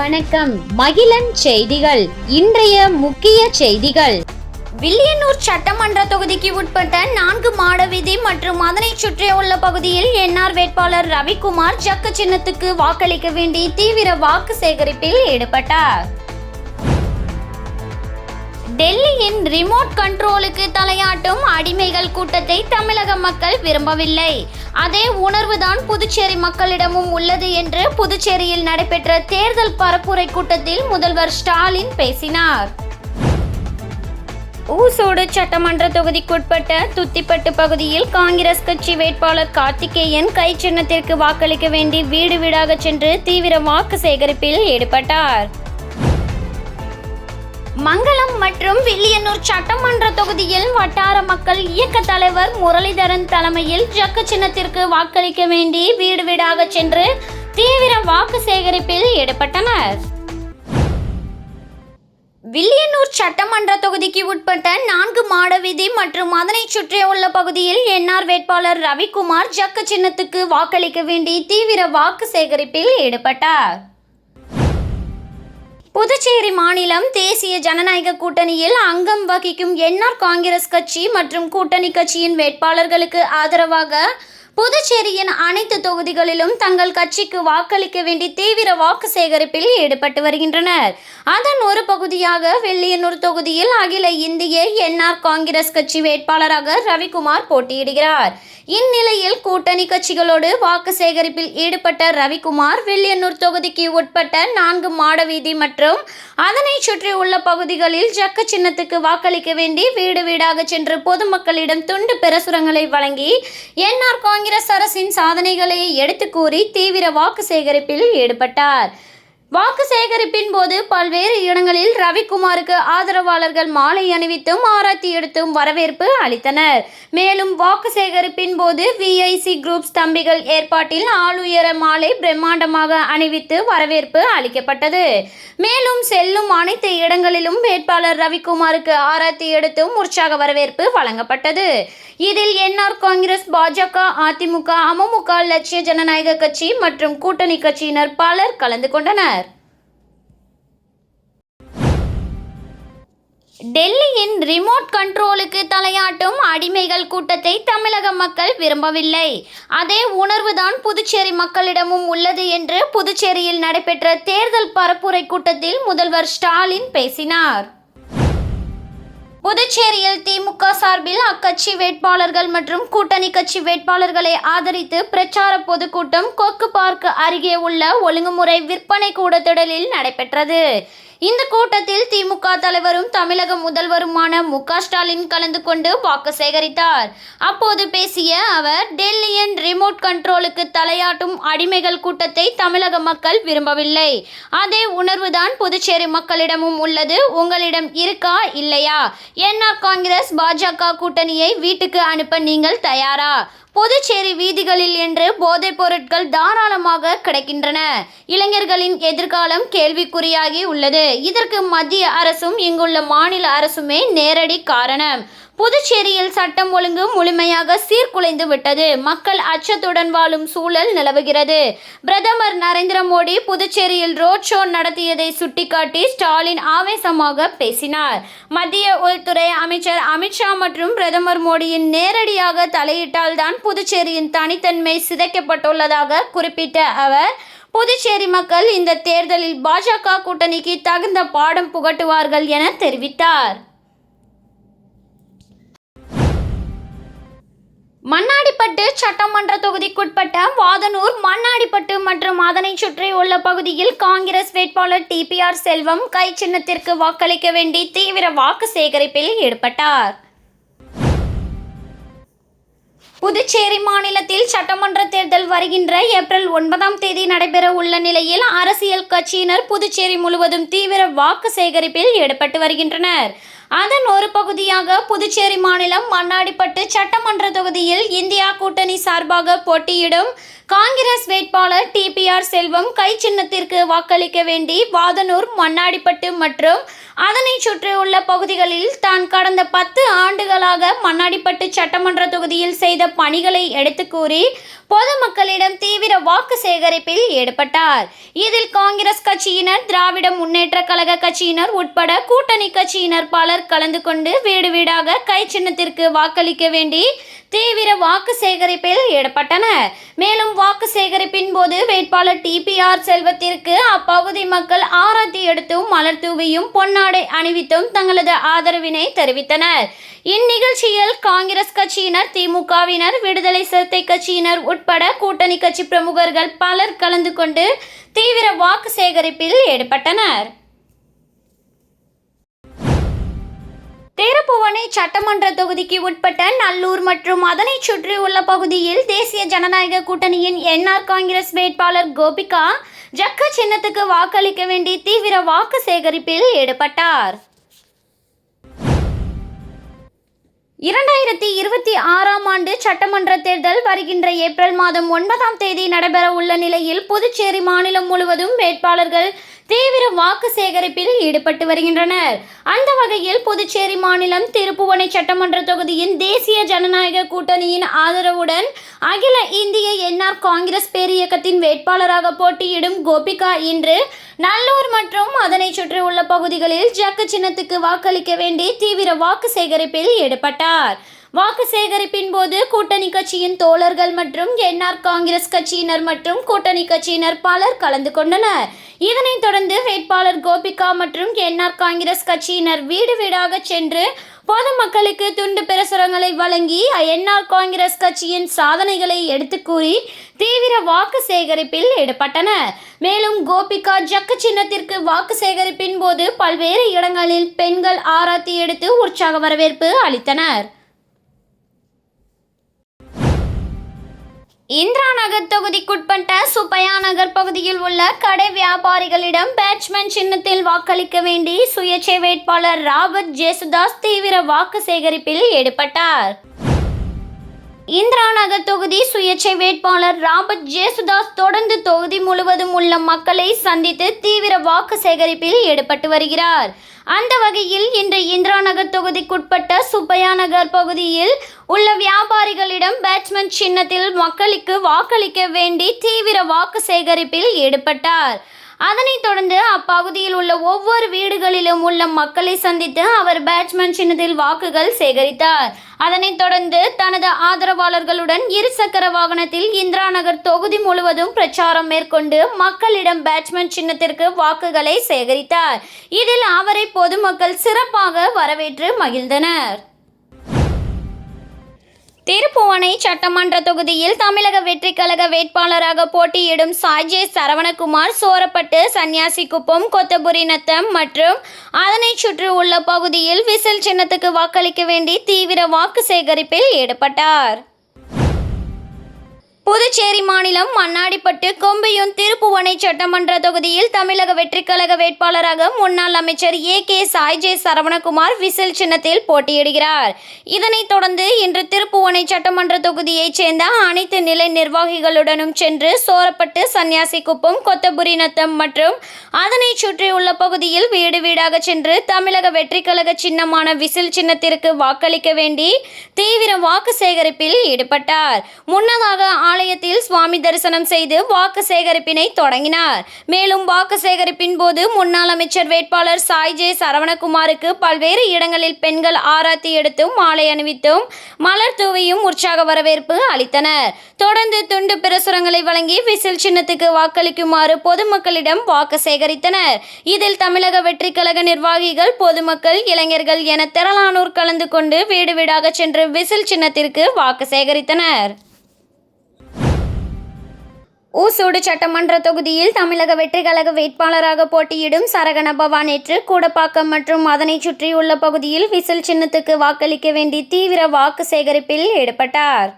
வணக்கம். மகிழன் செய்திகள். இன்றைய முக்கிய செய்திகள். வில்லியனூர் சட்டமன்ற தொகுதிக்கு உட்பட்ட 4 மாட வீதி மற்றும் அதனை சுற்றியுள்ள பகுதியில் என்ஆர் வேட்பாளர் ரவிக்குமார் ஜக்கு சின்னத்துக்கு வாக்களிக்க வேண்டி தீவிர வாக்கு சேகரிப்பில் ஈடுபட்டார். டெல்லியின் ரிமோட் கண்ட்ரோலுக்கு தலையாட்டும் அடிமைகள் கூட்டத்தை தமிழக மக்கள் விரும்பவில்லை. அதே உணர்வுதான் புதுச்சேரி மக்களிடமும் உள்ளது என்று புதுச்சேரியில் நடைபெற்ற தேர்தல் பரப்புரை கூட்டத்தில் முதல்வர் ஸ்டாலின் பேசினார். ஊசோடு சட்டமன்ற தொகுதிக்குட்பட்ட துத்திப்பட்டு பகுதியில் காங்கிரஸ் கட்சி வேட்பாளர் கார்த்திகேயன் கை சின்னத்திற்கு வாக்களிக்க வேண்டி வீடு வீடாக சென்று தீவிர வாக்கு சேகரிப்பில் ஈடுபட்டார். மங்களம் மற்றும் வில்லியனூர் சட்டமன்ற தொகுதியில் வட்டார மக்கள் இயக்க தலைவர் முரளிதரன் தலைமையில் ஜக்கு சின்னத்திற்கு வாக்களிக்க வேண்டி வீடு வீடாக சென்று தீவிர வாக்கு சேகரிப்பில் ஈடுபட்டனர். வில்லியனூர் சட்டமன்ற தொகுதிக்கு உட்பட்ட 4 மாட வீதி மற்றும் அதனை சுற்றியுள்ள பகுதியில் என்ஆர் வேட்பாளர் ரவிக்குமார் ஜக்கு சின்னத்துக்கு வாக்களிக்க வேண்டி தீவிர வாக்கு சேகரிப்பில் ஈடுபட்டார். புதுச்சேரி மாநிலம் தேசிய ஜனநாயக கூட்டணியில் அங்கம் வகிக்கும் என்ஆர் காங்கிரஸ் கட்சி மற்றும் கூட்டணி கட்சியின் வேட்பாளர்களுக்கு ஆதரவாக புதுச்சேரியின் அனைத்து தொகுதிகளிலும் தங்கள் கட்சிக்கு வாக்களிக்க வேண்டி தீவிர வாக்கு சேகரிப்பில் ஈடுபட்டு வருகின்றனர். அதன் ஒரு பகுதியாக வில்லியனூர் தொகுதியில் அகில இந்திய என்ஆர் காங்கிரஸ் கட்சி வேட்பாளராக ரவிக்குமார் போட்டியிடுகிறார். இந்நிலையில் கூட்டணி கட்சிகளோடு வாக்கு சேகரிப்பில் ஈடுபட்ட ரவிக்குமார் வில்லியனூர் தொகுதிக்கு உட்பட்ட 4 மாட வீதி மற்றும் அதனை சுற்றி உள்ள பகுதிகளில் ஜக்கு சின்னத்துக்கு வாக்களிக்க வேண்டி வீடு வீடாக சென்று பொதுமக்களிடம் துண்டு பிரசுரங்களை வழங்கி என்ஆர் காங்கிரஸ் அரசின் சாதனைகளை எடுத்து கூறி தீவிர வாக்கு சேகரிப்பில் ஈடுபட்டார். வாக்கு சேகரிப்பின் போது பல்வேறு இடங்களில் ரவிக்குமாருக்கு ஆதரவாளர்கள் மாலை அணிவித்தும் ஆரத்தி எடுத்தும் வரவேற்பு அளித்தனர். மேலும் வாக்கு சேகரிப்பின் போது விஐசி குரூப்ஸ் தம்பிகள் ஏற்பாட்டில் ஆளுயர மாலை பிரம்மாண்டமாக அணிவித்து வரவேற்பு அளிக்கப்பட்டது. மேலும் செல்லும் அனைத்து இடங்களிலும் வேட்பாளர் ரவிக்குமாருக்கு ஆரத்தி எடுத்தும் உற்சாக வரவேற்பு வழங்கப்பட்டது. இதில் என்ஆர் காங்கிரஸ், பாஜக, அதிமுக, அமமுக, லட்சிய ஜனநாயக கட்சி மற்றும் கூட்டணி கட்சியினர் பலர் கலந்து கொண்டனர். டெல்லியின் ரிமோட் கண்ட்ரோலுக்கு தலையாட்டும் அடிமைகள் கூட்டத்தை தமிழக மக்கள் விரும்பவில்லை. அதே உணர்வுதான் புதுச்சேரி மக்களிடமும் உள்ளது என்று புதுச்சேரியில் நடைபெற்ற தேர்தல் பரப்புரை கூட்டத்தில் முதல்வர் ஸ்டாலின் பேசினார். புதுச்சேரியில் திமுக சார்பில் அக்கட்சி வேட்பாளர்கள் மற்றும் கூட்டணி கட்சி வேட்பாளர்களை ஆதரித்து பிரச்சார பொதுக்கூட்டம் கொக்கு பார்க் அருகே உள்ள ஒழுங்குமுறை விற்பனை கூடத்திடலில் நடைபெற்றது. இந்த கூட்டத்தில் திமுக தலைவரும் தமிழக முதல்வருமான மு.க. ஸ்டாலின் கலந்து கொண்டு வாக்கு சேகரித்தார். அப்போது பேசிய அவர், டெல்லியின் ரிமோட் கண்ட்ரோலுக்கு தலையாட்டும் அடிமைகள் கூட்டத்தை தமிழக மக்கள் விரும்பவில்லை. அதே உணர்வுதான் புதுச்சேரி மக்களிடமும் உள்ளது. உங்களிடம் இருக்கா இல்லையா? என்ஆர் காங்கிரஸ், பாஜக கூட்டணியை வீட்டுக்கு அனுப்ப நீங்கள் தயாரா? புதுச்சேரி வீதிகளில் என்று போதைப் பொருட்கள் தாராளமாக கிடைக்கின்றன. இளைஞர்களின் எதிர்காலம் கேள்விக்குறியாகி உள்ளது. இதற்கு மத்திய அரசும் இங்குள்ள மாநில அரசுமே நேரடி காரணம். புதுச்சேரியில் சட்டம் ஒழுங்கு முழுமையாக சீர்குலைந்து விட்டது. மக்கள் அச்சத்துடன் வாழும் சூழல் நிலவுகிறது. பிரதமர் நரேந்திர மோடி புதுச்சேரியில் ரோட் ஷோ நடத்தியதை சுட்டிக்காட்டி ஸ்டாலின் ஆவேசமாக பேசினார். மத்திய உள்துறை அமைச்சர் அமித்ஷா மற்றும் பிரதமர் மோடியின் நேரடியாக தலையிட்டால்தான் புதுச்சேரியின் தனித்தன்மை சிதைக்கப்பட்டுள்ளதாக குறிப்பிட்ட அவர், புதுச்சேரி மக்கள் இந்த தேர்தலில் பாஜக கூட்டணிக்கு தகுந்த பாடம் புகட்டுவார்கள் என தெரிவித்தார். மண்ணாடிப்பட்டு சட்டமன்ற தொகுதிக்குட்பட்ட வாதனூர், மண்ணாடிப்பட்டு மற்றும் அதனை சுற்றி உள்ள பகுதியில் காங்கிரஸ் வேட்பாளர் டிபிஆர் செல்வம் கை சின்னத்திற்கு வாக்களிக்க வேண்டி தீவிர வாக்கு சேகரிப்பில் ஈடுபட்டார். புதுச்சேரி மாநிலத்தில் சட்டமன்ற தேர்தல் வருகின்ற ஏப்ரல் 9ஆம் தேதி நடைபெற உள்ள நிலையில் அரசியல் கட்சியினர் புதுச்சேரி முழுவதும் தீவிர வாக்கு சேகரிப்பில் ஈடுபட்டு வருகின்றனர். அதன் ஒரு பகுதியாக புதுச்சேரி மாநிலம் மண்ணாடிப்பட்டு சட்டமன்ற தொகுதியில் இந்தியா கூட்டணி சார்பாக போட்டியிடும் காங்கிரஸ் வேட்பாளர் டிபிஆர் செல்வம் கை சின்னத்திற்கு வாக்களிக்க வேண்டி வாதனூர், மண்ணாடிப்பட்டு மற்றும் அதனை சுற்றியுள்ள பகுதிகளில் தான் கடந்த 10 ஆண்டுகளாக மண்ணாடிப்பட்டு சட்டமன்ற தொகுதியில் செய்த பணிகளை எடுத்து கூறி பொதுமக்களிடம் தீவிர வாக்கு சேகரிப்பில் ஈடுபட்டார். இதில் காங்கிரஸ் கட்சியினர், திராவிட முன்னேற்ற கழக கட்சியினர் உட்பட கூட்டணி கட்சியினர் பலர் கலந்து கொண்டு வீடு வீடாக கை சின்னத்திற்கு வாக்களிக்க வேண்டி தீவிர வாக்கு சேகரிப்பில் ஈடுபட்டனர். மேலும் வாக்கு சேகரிப்பின் போது வேட்பாளர் டிபிஆர் செல்வத்திற்கு அப்பகுதி மக்கள் ஆரத்தி எடுத்தும் மலர் தூவியும் பொன்னாடை அணிவித்தும் தங்களது ஆதரவினை தெரிவித்தனர். இந்நிகழ்ச்சியில் காங்கிரஸ் கட்சியினர், திமுகவினர், விடுதலை சிறுத்தை கட்சியினர் உட்பட கூட்டணி கட்சி பிரமுகர்கள் பலர் கலந்து கொண்டு தீவிர வாக்கு சேகரிப்பில் ஈடுபட்டனர். திருப்புவனை சட்டமன்ற தொகுதிக்கு உட்பட்ட நல்லூர் மற்றும் அதனை சுற்றியுள்ள பகுதியில் தேசிய ஜனநாயக கூட்டணியின் என்ஆர் காங்கிரஸ் வேட்பாளர் கோபிகா ஜக்க சின்னத்துக்கு வாக்களிக்க வேண்டி தீவிர வாக்கு சேகரிப்பில் ஈடுபட்டார். 2026ஆம் ஆண்டு சட்டமன்ற தேர்தல் வருகின்ற ஏப்ரல் மாதம் 9ஆம் தேதி நடைபெற உள்ள நிலையில் புதுச்சேரி மாநிலம் முழுவதும் வேட்பாளர்கள் தீவிர வாக்கு சேகரிப்பில் ஈடுபட்டு வருகின்றனர். அந்த வகையில் புதுச்சேரி மாநிலம் திருப்புவனை சட்டமன்ற தொகுதியின் தேசிய ஜனநாயக கூட்டணியின் ஆதரவுடன் அகில இந்திய என்ஆர் காங்கிரஸ் பேரியக்கத்தின் வேட்பாளராக போட்டியிடும் கோபிகா இன்று நல்லூர் மற்றும் அதனை சுற்றியுள்ள பகுதிகளில் ஜக்கு சின்னத்துக்கு வாக்களிக்க வேண்டி தீவிர வாக்கு சேகரிப்பில் ஈடுபட்டார். வாக்கு சேகரிப்பின் போது கூட்டணி கட்சியின் தோழர்கள் மற்றும் என்ஆர் காங்கிரஸ் கட்சியினர் மற்றும் கூட்டணி கட்சியினர் பலர் கலந்து கொண்டனர். இதனைத் தொடர்ந்து வேட்பாளர் கோபிகா மற்றும் என்ஆர் காங்கிரஸ் கட்சியினர் வீடு வீடாக சென்று பொதுமக்களுக்கு துண்டு பிரசுரங்களை வழங்கி என்ஆர் காங்கிரஸ் கட்சியின் சாதனைகளை எடுத்து கூறி தீவிர வாக்கு சேகரிப்பில் ஈடுபட்டனர். மேலும் கோபிகா ஜக்கு சின்னத்திற்கு வாக்கு சேகரிப்பின் போது பல்வேறு இடங்களில் பெண்கள் ஆரத்தி எடுத்து உற்சாக வரவேற்பு அளித்தனர். இந்திரா நகர் தொகுதிக்குட்பட்ட சுப்பையா நகர் பகுதியில் உள்ள கடை வியாபாரிகளிடம் பேட்ஸ்மேன் சின்னத்தில் வாக்களிக்க வேண்டி சுயேட்சை வேட்பாளர் ராபர்ட் ஜேசுதாஸ் தீவிர வாக்கு சேகரிப்பில் ஈடுபட்டார். இந்திரா நகர் தொகுதி சுயேட்சை வேட்பாளர் ராபர்ட் ஜேசுதாஸ் தொடர்ந்து தொகுதி முழுவதும் உள்ள மக்களை சந்தித்து தீவிர வாக்கு சேகரிப்பில் ஈடுபட்டு வருகிறார். அந்த வகையில் இன்று இந்திரா நகர் தொகுதிக்குட்பட்ட சுப்பையா நகர் பகுதியில் உள்ள வியாபாரிகளிடம் பேட்ஸ்மேன் சின்னத்தில் மக்களுக்கு வாக்களிக்க வேண்டி தீவிர வாக்கு சேகரிப்பில் ஈடுபட்டார். அதனைத் தொடர்ந்து அப்பகுதியில் உள்ள ஒவ்வொரு வீடுகளிலும் உள்ள மக்களை சந்தித்து அவர் பேட்ஸ்மேன் சின்னத்தில் வாக்குகள் சேகரித்தார். அதனைத் தொடர்ந்து தனது ஆதரவாளர்களுடன் இருசக்கர வாகனத்தில் இந்திரா நகர் தொகுதி முழுவதும் பிரச்சாரம் மேற்கொண்டு மக்களிடம் பேட்ஸ்மேன் சின்னத்திற்கு வாக்குகளை சேகரித்தார். இதில் அவரை பொதுமக்கள் சிறப்பாக வரவேற்று மகிழ்ந்தனர். திருப்புவனை சட்டமன்ற தொகுதியில் தமிழக வெற்றி கழக வேட்பாளராக போட்டியிடும் சாய்ஜே சரவணகுமார் சோரப்பட்டு, சன்னியாசிக்குப்பம், கொத்தபுரிநத்தம் மற்றும் அதனை சுற்றி உள்ள பகுதியில் விசில் சின்னத்துக்கு வாக்களிக்க வேண்டி தீவிர வாக்கு சேகரிப்பில் ஈடுபட்டார். புதுச்சேரி மாநிலம் மண்ணாடிப்பட்டு, கொம்பியூர், திருப்புவனை சட்டமன்ற தொகுதியில் தமிழக வெற்றி கழக வேட்பாளராக முன்னாள் அமைச்சர் ஏ.கே. சாய்ஜே சரவணகுமார் விசில் சின்னத்தில் போட்டியிடுகிறார். இதனைத் தொடர்ந்து இன்று திருப்புவனை சட்டமன்ற தொகுதியைச் சேர்ந்த அனைத்து நிலை நிர்வாகிகளுடனும் சென்று சோரப்பட்டு, சன்னியாசிக்குப்பம், கொத்தபுரிநத்தம் மற்றும் அதனை சுற்றியுள்ள பகுதியில் வீடு வீடாக சென்று தமிழக வெற்றி கழக சின்னமான விசில் சின்னத்திற்கு வாக்களிக்க வேண்டி தீவிர வாக்கு சேகரிப்பில் ஈடுபட்டார். முன்னதாக ஆலயத்தில் சுவாமி தரிசனம் செய்து வாக்கு சேகரிப்பினை தொடங்கினார். மேலும் வாக்கு சேகரிப்பின் போது முன்னாள் அமைச்சர் வேட்பாளர் சாய்ஜே சரவணகுமாருக்கு பல்வேறு இடங்களில் பெண்கள் ஆராத்தி எடுத்தும் மாலை அணிவித்தும் மலர் தூவியும் உற்சாக வரவேற்பு அளித்தனர். தொடர்ந்து துண்டு பிரசுரங்களை வழங்கி விசில் சின்னத்துக்கு வாக்களிக்குமாறு பொதுமக்களிடம் வாக்கு சேகரித்தனர். இதில் தமிழக வெற்றி கழக நிர்வாகிகள், பொதுமக்கள், இளைஞர்கள் என திரளானோர் கலந்து கொண்டு வீடு வீடாக சென்று விசில் சின்னத்திற்கு வாக்கு சேகரித்தனர். ஊசூடு சட்டமன்ற தொகுதியில் தமிழக வெற்றி கழக வேட்பாளராக போட்டியிடும் சரகண பவா நேற்று கூடப்பாக்கம் மற்றும் அதனை சுற்றியுள்ள பகுதியில் விசில் சின்னத்துக்கு வாக்களிக்க வேண்டி தீவிர வாக்கு சேகரிப்பில் ஈடுபட்டார்.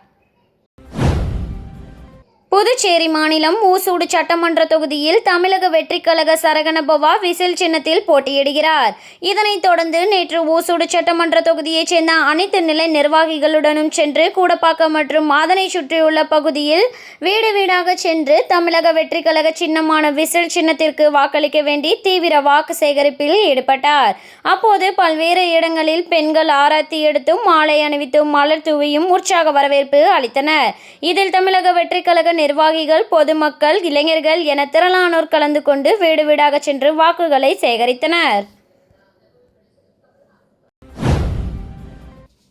புதுச்சேரி மாநிலம் ஊசூடு சட்டமன்ற தொகுதியில் தமிழக வெற்றிக் கழக சரகணபவா விசில் சின்னத்தில் போட்டியிடுகிறார். இதனைத் தொடர்ந்து நேற்று ஊசூடு சட்டமன்ற தொகுதியைச் சேர்ந்த அனைத்து நிலை நிர்வாகிகளுடனும் சென்று கூடப்பாக்கம் மற்றும் அதனை சுற்றியுள்ள பகுதியில் வீடு வீடாக சென்று தமிழக வெற்றிக் கழக சின்னமான விசில் சின்னத்திற்கு வாக்களிக்க வேண்டி தீவிர வாக்கு சேகரிப்பில் ஈடுபட்டார். அப்போது பல்வேறு இடங்களில் பெண்கள் ஆரத்தி எடுத்தும் மாலை அணிவித்தும் மலர் தூவியும் உற்சாக வரவேற்பு அளித்தனர். இதில் தமிழக வெற்றிக் கழக நிர்வாகிகள், பொதுமக்கள், இளைஞர்கள் என திரளானோர் கலந்து கொண்டு வீடு வீடாக சென்று வாக்குகளை சேகரித்தனர்.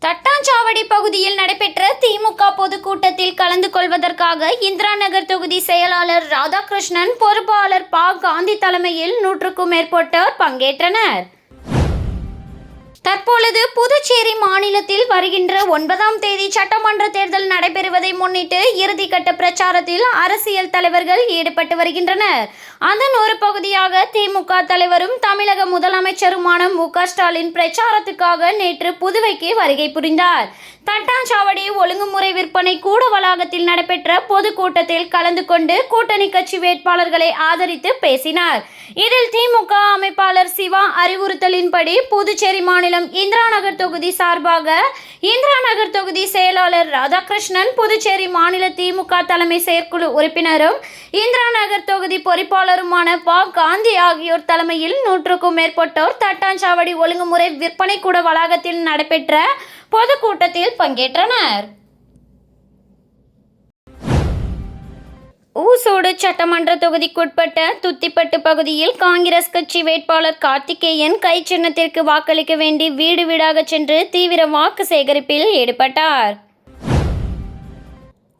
தட்டாஞ்சாவடி பகுதியில் நடைபெற்ற திமுக பொதுக்கூட்டத்தில் கலந்து கொள்வதற்காக இந்திரா நகர் தொகுதி செயலாளர் ராதாகிருஷ்ணன், பொறுப்பாளர் ப. காந்தி தலைமையில் 100க்கும் மேற்பட்டோர் பங்கேற்றனர். தற்பொழுது புதுச்சேரி மாநிலத்தில் வருகின்ற 9ஆம் தேதி சட்டமன்ற தேர்தல் நடைபெறுவதை முன்னிட்டு இறுதிக்கட்ட பிரச்சாரத்தில் அரசியல் தலைவர்கள் ஈடுபட்டு வருகின்றனர். அதன் ஒரு பகுதியாக திமுக தலைவரும் தமிழக முதலமைச்சருமான மு.க. ஸ்டாலின் பிரச்சாரத்துக்காக நேற்று புதுவைக்கு வருகை புரிந்தார். தட்டாஞ்சாவடி ஒழுங்குமுறை விற்பனை கூட வளாகத்தில் நடைபெற்ற பொதுக்கூட்டத்தில் கலந்து கொண்டு கூட்டணி கட்சி வேட்பாளர்களை ஆதரித்து பேசினார். இதில் திமுக அமைப்பாளர் சிவா அறிவுறுத்தலின்படி புதுச்சேரி மாநிலம் இந்திரா நகர் தொகுதி சார்பாக இந்திரா நகர் தொகுதி செயலாளர் ராதாகிருஷ்ணன், புதுச்சேரி மாநில திமுக தலைமை செயற்குழு உறுப்பினரும் இந்திரா நகர் தொகுதி பொறுப்பாளருமான ப. காந்தி ஆகியோர் தலைமையில் 100க்கும் மேற்பட்டோர் தட்டாஞ்சாவடி ஒழுங்குமுறை விற்பனை கூட வளாகத்தில் நடைபெற்ற பொதுக்கூட்டத்தில் பங்கேற்றனர். ஊசூடு சட்டமன்ற தொகுதிக்குட்பட்ட துத்திப்பட்டு பகுதியில் காங்கிரஸ் கட்சி வேட்பாளர் கார்த்திகேயன் கை சின்னத்திற்கு வாக்களிக்க வேண்டி வீடு வீடாக சென்று தீவிர வாக்கு சேகரிப்பில் ஈடுபட்டார்.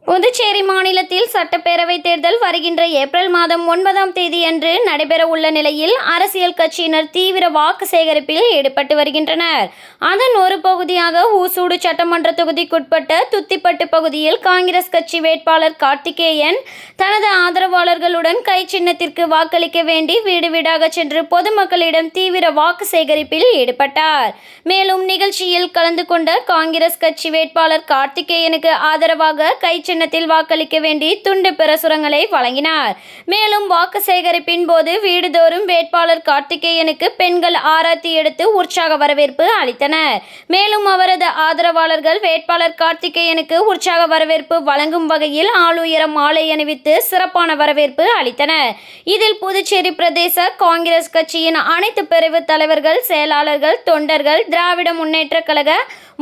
புதுச்சேரி மாநிலத்தில் சட்டப்பேரவை தேர்தல் வருகின்ற ஏப்ரல் மாதம் 9ஆம் தேதி அன்று நடைபெற உள்ள நிலையில் அரசியல் கட்சியினர் தீவிர வாக்கு சேகரிப்பில் ஈடுபட்டு வருகின்றனர். அதன் ஒரு பகுதியாக ஊசூடு சட்டமன்ற தொகுதிக்குட்பட்ட துத்திப்பட்டு பகுதியில் காங்கிரஸ் கட்சி வேட்பாளர் கார்த்திகேயன் தனது ஆதரவாளர்களுடன் கை சின்னத்திற்கு வாக்களிக்க வேண்டி வீடு வீடாக சென்று பொதுமக்களிடம் தீவிர வாக்கு சேகரிப்பில் ஈடுபட்டார். மேலும் நிகழ்ச்சியில் கலந்து கொண்ட காங்கிரஸ் கட்சி வேட்பாளர் கார்த்திகேயனுக்கு ஆதரவாக கை சின்னத்தில் வாக்களிக்க வேண்டி துண்டு பிரசுரங்களை வழங்கினார். மேலும் வாக்கு சேகரிப்பின் போது வீடுதோறும் வேட்பாளர் கார்த்திகேயனுக்கு பெண்கள் ஆரத்தி எடுத்து உற்சாக வரவேற்பு அளித்தனர். மேலும் அவரது ஆதரவாளர்கள் வேட்பாளர் கார்த்திகேயனுக்கு உற்சாக வரவேற்பு வழங்கும் வகையில் ஆளுயர மாலை அணிவித்து சிறப்பான வரவேற்பு அளித்தனர். இதில் புதுச்சேரி பிரதேச காங்கிரஸ் கட்சியின் அனைத்து பிரிவு தலைவர்கள், செயலாளர்கள், தொண்டர்கள், திராவிட முன்னேற்ற கழக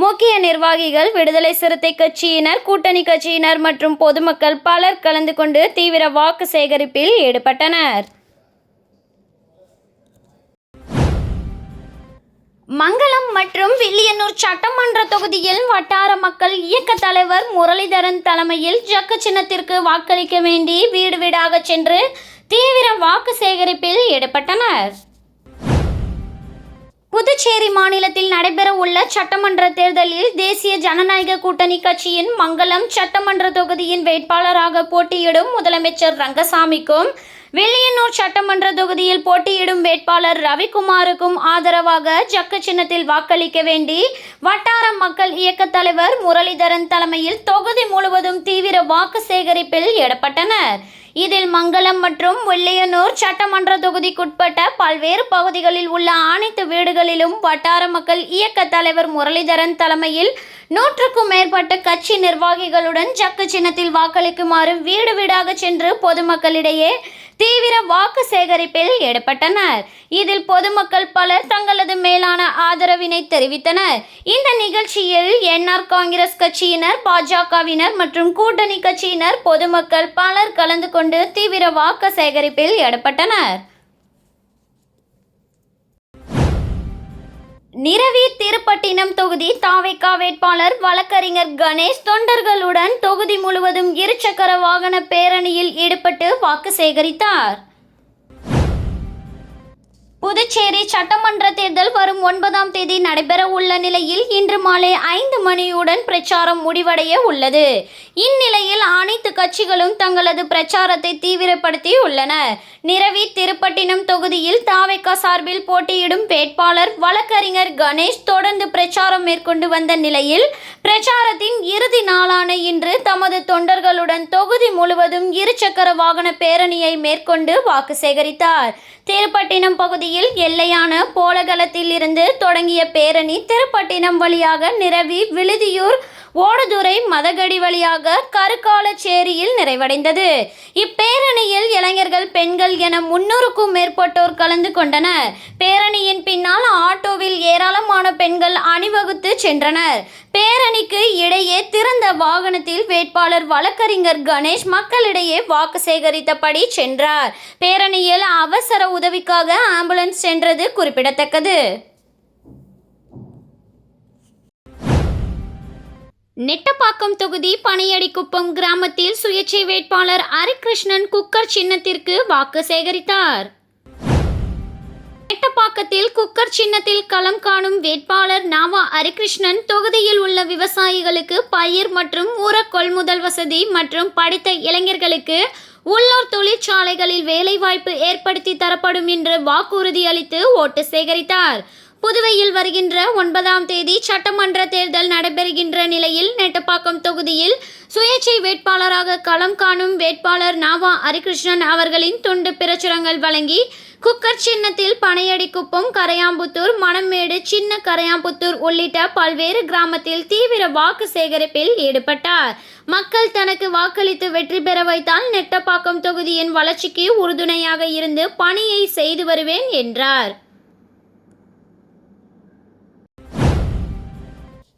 முக்கிய நிர்வாகிகள், விடுதலை சிறுத்தை கட்சியினர், கூட்டணி கட்சியினர் மற்றும் பொதுமக்கள் பலர் கலந்து கொண்டு தீவிர வாக்கு சேகரிப்பில் ஈடுபட்டனர். மங்களம் மற்றும் வில்லியனூர் சட்டமன்ற தொகுதியில் வட்டார மக்கள் இயக்க தலைவர் முரளிதரன் தலைமையில் ஜக்கு சின்னத்திற்கு வாக்களிக்க வேண்டி வீடு வீடாக சென்று தீவிர வாக்கு சேகரிப்பில் ஈடுபட்டனர். புதுச்சேரி மாநிலத்தில் நடைபெற உள்ள சட்டமன்ற தேர்தலில் தேசிய ஜனநாயக கூட்டணி கட்சியின் மங்களம் சட்டமன்ற தொகுதியின் வேட்பாளராக போட்டியிடும் முதலமைச்சர் ரங்கசாமிக்கும், வில்லியனூர் சட்டமன்ற தொகுதியில் போட்டியிடும் வேட்பாளர் ரவிக்குமாருக்கும் ஆதரவாக ஜக்கு சின்னத்தில் வாக்களிக்க வேண்டி வட்டார மக்கள் இயக்க தலைவர் முரளிதரன் தலைமையில் தொகுதி முழுவதும் தீவிர வாக்கு சேகரிப்பில் ஈடுபட்டனர். இதில் மங்களம் மற்றும் வில்லியனூர் சட்டமன்ற தொகுதிக்குட்பட்ட பல்வேறு பகுதிகளில் உள்ள அனைத்து வீடுகளிலும் வட்டார மக்கள் இயக்க தலைவர் முரளிதரன் தலைமையில் 100க்கும் மேற்பட்ட கட்சி நிர்வாகிகளுடன் ஜக்கு சின்னத்தில் வாக்களிக்குமாறு வீடு வீடாக சென்று பொதுமக்களிடையே தீவிர வாக்கு சேகரிப்பில் ஈடுபட்டனர். இதில் பொதுமக்கள் பலர் தங்களது மேலான ஆதரவினை தெரிவித்தனர். இந்த நிகழ்ச்சியில் என்ஆர் காங்கிரஸ் கட்சியினர், பாஜகவினர் மற்றும் கூட்டணி கட்சியினர், பொதுமக்கள் பலர் கலந்து கொண்டு தீவிர வாக்கு சேகரிப்பில் ஈடுபட்டனர். நிரவி திருப்பட்டினம் தொகுதி தாவேகா வேட்பாளர் வழக்கறிஞர் கணேஷ் தொண்டர்களுடன் தொகுதி முழுவதும் இருசக்கர வாகன பேரணியில் ஈடுபட்டு வாக்கு சேகரித்தார். புதுச்சேரி சட்டமன்ற தேர்தல் வரும் 9ஆம் தேதி நடைபெற உள்ள நிலையில் இன்று மாலை 5 மணியுடன் பிரச்சாரம் முடிவடைய உள்ளது. இந்நிலையில் அனைத்து கட்சிகளும் தங்களது பிரச்சாரத்தை தீவிரப்படுத்தி உள்ளன. நிரவி திருப்பட்டினம் தொகுதியில் தாவேகா சார்பில் போட்டியிடும் வேட்பாளர் வழக்கறிஞர் கணேஷ் தொடர்ந்து பிரச்சாரம் மேற்கொண்டு வந்த நிலையில் பிரச்சாரத்தின் இறுதி நாளான இன்று தமது தொண்டர்களுடன் தொகுதி முழுவதும் இருசக்கர வாகன பேரணியை மேற்கொண்டு வாக்கு சேகரித்தார். திருப்பட்டினம் பகுதியில் எல்லையான போலகலத்தில் இருந்து தொடங்கிய பேரணி திருப்பட்டினம் வழியாக நிரவி விழுதியூர் ஓடுதுறை மதகடி வழியாக கருக்காலச்சேரியில் நிறைவடைந்தது. இப்பேரணியில் இளைஞர்கள் பெண்கள் என 300க்கும் மேற்பட்டோர் கலந்து கொண்டனர். பேரணியின் பின்னால் ஆட்டோவில் ஏராளமான பெண்கள் அணிவகுத்து சென்றனர். பேரணிக்கு இடையே திறந்த வாகனத்தில் வேட்பாளர் வழக்கறிஞர் கணேஷ் மக்களிடையே வாக்கு சேகரித்தபடி சென்றார். பேரணியில் அவசர உதவிக்காக ஆம்புலன்ஸ் சென்றது குறிப்பிடத்தக்கது. நெட்டப்பாக்கம் தொகுதி பனையடிக்குப்பம் கிராமத்தில் சுயேட்சை வேட்பாளர் ஹரிகிருஷ்ணன் குக்கர் சின்னத்திற்கு வாக்கு சேகரித்தார். நெட்டப்பாக்கத்தில் குக்கர் சின்னத்தில் களம் காணும் வேட்பாளர் நாவா ஹரிகிருஷ்ணன் தொகுதியில் உள்ள விவசாயிகளுக்கு பயிர் மற்றும் உர கொள்முதல் வசதி மற்றும் படித்த இளைஞர்களுக்கு உள்ளூர் தொழிற்சாலைகளில் வேலைவாய்ப்பு ஏற்படுத்தி தரப்படும் என்று வாக்குறுதி அளித்து ஓட்டு சேகரித்தார். புதுவையில் வருகின்ற 9ஆம் தேதி சட்டமன்ற தேர்தல் நடைபெறுகின்ற நிலையில் நெட்டப்பாக்கம் தொகுதியில் சுயேட்சை வேட்பாளராக களம் காணும் வேட்பாளர் நாவா ஹரிகிருஷ்ணன் அவர்களின் துண்டு பிரச்சுரங்கள் வழங்கி குக்கர் சின்னத்தில் பனையடிக்குப்பம், கரையாம்புத்தூர், மணமேடு, சின்ன கரையாம்புத்தூர் உள்ளிட்ட பல்வேறு கிராமத்தில் தீவிர வாக்கு சேகரிப்பில் ஈடுபட்டார். மக்கள் தனக்கு வாக்களித்து வெற்றி பெற வைத்தால் நெட்டப்பாக்கம் தொகுதியின் வளர்ச்சிக்கு உறுதுணையாக இருந்து பணியை செய்து வருவேன் என்றார்.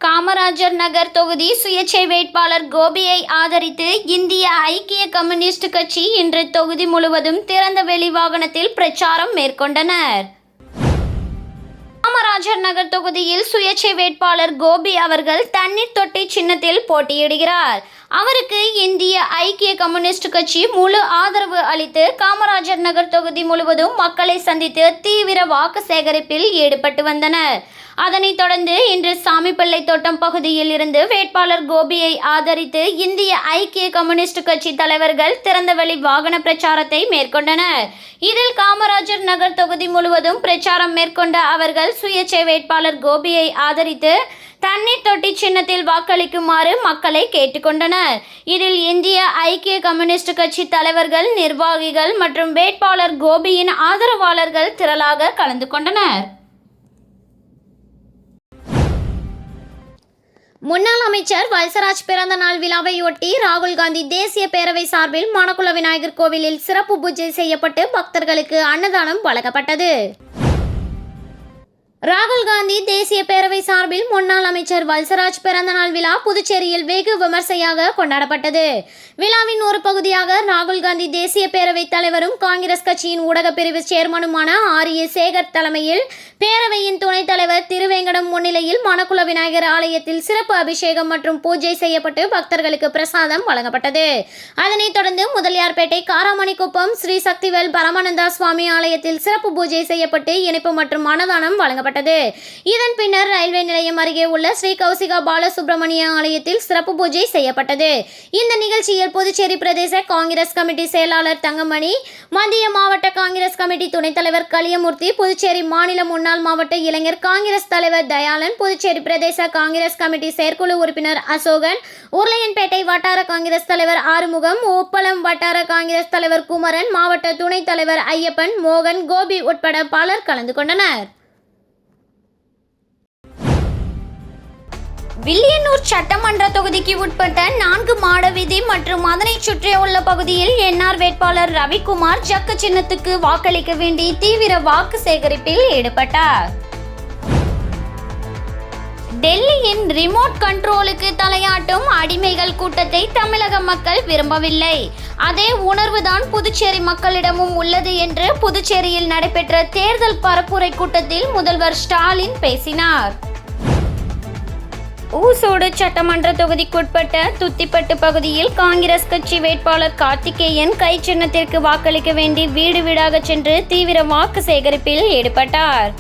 காமராஜர் நகர் தொகுதி சுயேட்சை வேட்பாளர் கோபியை ஆதரித்து இந்திய ஐக்கிய கம்யூனிஸ்ட் கட்சி இன்று தொகுதி முழுவதும் திறந்த வெளி வாகனத்தில் பிரச்சாரம் மேற்கொண்டனர். காமராஜர் நகர் தொகுதியில் சுயேட்சை வேட்பாளர் கோபி அவர்கள் தண்ணீர் தொட்டி சின்னத்தில் போட்டியிடுகிறார். அவருக்கு இந்திய ஐக்கிய கம்யூனிஸ்ட் கட்சி முழு ஆதரவு அளித்து காமராஜர் நகர் தொகுதி முழுவதும் மக்களை சந்தித்து தீவிர வாக்கு சேகரிப்பில் ஈடுபட்டு வந்தனர். அதனைத் தொடர்ந்து இன்று சாமிப்பிள்ளை தோட்டம் பகுதியில் இருந்து வேட்பாளர் கோபியை ஆதரித்து இந்திய ஐக்கிய கம்யூனிஸ்ட் கட்சி தலைவர்கள் திறந்தவெளி வாகன பிரச்சாரத்தை மேற்கொண்டனர். இதில் காமராஜர் நகர் தொகுதி முழுவதும் பிரச்சாரம் மேற்கொண்ட அவர்கள் சுயேட்சை வேட்பாளர் கோபியை ஆதரித்து தண்ணீர் தொட்டி சின்னத்தில் வாக்களிக்குமாறு மக்களை கேட்டுக்கொண்டனர். இதில் இந்திய ஐக்கிய கம்யூனிஸ்ட் கட்சி தலைவர்கள், நிர்வாகிகள் மற்றும் வேட்பாளர் கோபியின் ஆதரவாளர்கள் திரளாக கலந்து கொண்டனர். முன்னாள் அமைச்சர் வல்சராஜ் பிறந்த நாள் விழாவையொட்டி ராகுல் காந்தி தேசிய பேரவை சார்பில் மணக்குள விநாயகர் கோவிலில் சிறப்பு பூஜை செய்யப்பட்டு பக்தர்களுக்கு அன்னதானம் வழங்கப்பட்டது. ராகுல் காந்தி தேசிய பேரவை சார்பில் முன்னாள் அமைச்சர் வல்சராஜ் பிறந்தநாள் விழா புதுச்சேரியில் வெகு விமர்சையாக கொண்டாடப்பட்டது. விழாவின் ஒரு பகுதியாக ராகுல் காந்தி தேசிய பேரவை தலைவரும் காங்கிரஸ் கட்சியின் ஊடக பிரிவு சேர்மனுமான ஆர்.ஏ. சேகர் தலைமையில் பேரவையின் துணைத் தலைவர் திருவேங்கடம் முன்னிலையில் மணக்குள விநாயகர் ஆலயத்தில் சிறப்பு அபிஷேகம் மற்றும் பூஜை செய்யப்பட்டு பக்தர்களுக்கு பிரசாதம் வழங்கப்பட்டது. அதனைத் தொடர்ந்து முதலியார்பேட்டை காராமணிக்குப்பம் ஸ்ரீ சக்திவேல் பரமானந்தா சுவாமி ஆலயத்தில் சிறப்பு பூஜை செய்யப்பட்டு இனிப்பு மற்றும் அன்னதானம் வழங்கப்பட்டது. இதன் பின்னர் ரயில்வே நிலையம் அருகே உள்ள ஸ்ரீ கௌசிகா பாலசுப்ரமணிய ஆலயத்தில் சிறப்பு பூஜை செய்யப்பட்டது. இந்த நிகழ்ச்சியில் புதுச்சேரி பிரதேச காங்கிரஸ் கமிட்டி செயலாளர் தங்கமணி, மத்திய மாவட்ட காங்கிரஸ் கமிட்டி துணைத் தலைவர் கலியமூர்த்தி, புதுச்சேரி மாநில முன்னாள் மாவட்ட இளைஞர் காங்கிரஸ் தலைவர் தயாளன், புதுச்சேரி பிரதேச காங்கிரஸ் கமிட்டி செயற்குழு உறுப்பினர் அசோகன், உருளையன்பேட்டை வட்டார காங்கிரஸ் தலைவர் ஆறுமுகம், உப்பளம் வட்டார காங்கிரஸ் தலைவர் குமரன், மாவட்ட துணைத் தலைவர் ஐயப்பன், மோகன், கோபி உட்பட பலர் கலந்து கொண்டனர். வில்லியனூர் சட்டமன்ற தொகுதிக்கு உட்பட்ட 4 மாட வீதி மற்றும் அதனை சுற்றியுள்ள பகுதியில் என்ஆர் வேட்பாளர் ரவிக்குமார் ஜக்கு சின்னத்துக்கு வாக்களிக்க வேண்டி தீவிர வாக்கு சேகரிப்பில் ஈடுபட்டார். டெல்லியின் ரிமோட் கண்ட்ரோலுக்கு தலையாட்டும் அடிமைகள் கூட்டத்தை தமிழக மக்கள் விரும்பவில்லை. அதே உணர்வுதான் புதுச்சேரி மக்களிடமும் உள்ளது என்று புதுச்சேரியில் நடைபெற்ற தேர்தல் பரப்புரை கூட்டத்தில் முதல்வர் ஸ்டாலின் பேசினார். ஊசோடு சட்டமன்ற தொகுதிக்குட்பட்ட துத்திப்பட்டு பகுதியில் காங்கிரஸ் கட்சி வேட்பாளர் கார்த்திகேயன் கை சின்னத்திற்கு வாக்களிக்க வேண்டி வீடு வீடாக சென்று தீவிர வாக்கு சேகரிப்பில் ஈடுபட்டார்.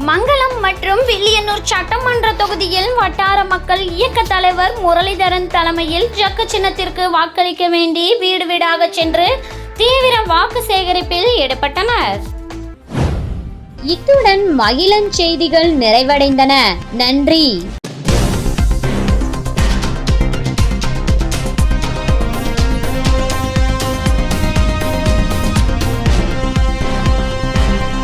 மங்களம் மற்றும் வில்லியனூர் சட்டமன்ற தொகுதியில் வட்டார மக்கள் இயக்க தலைவர் முரளிதரன் தலைமையில் ஜக்கு சின்னத்திற்கு வாக்களிக்க வேண்டி வீடு வீடாக சென்று தீவிர வாக்கு சேகரிப்பில் ஈடுபட்டனர். இத்துடன் மகிழன் செய்திகள் நிறைவடைந்தன. நன்றி.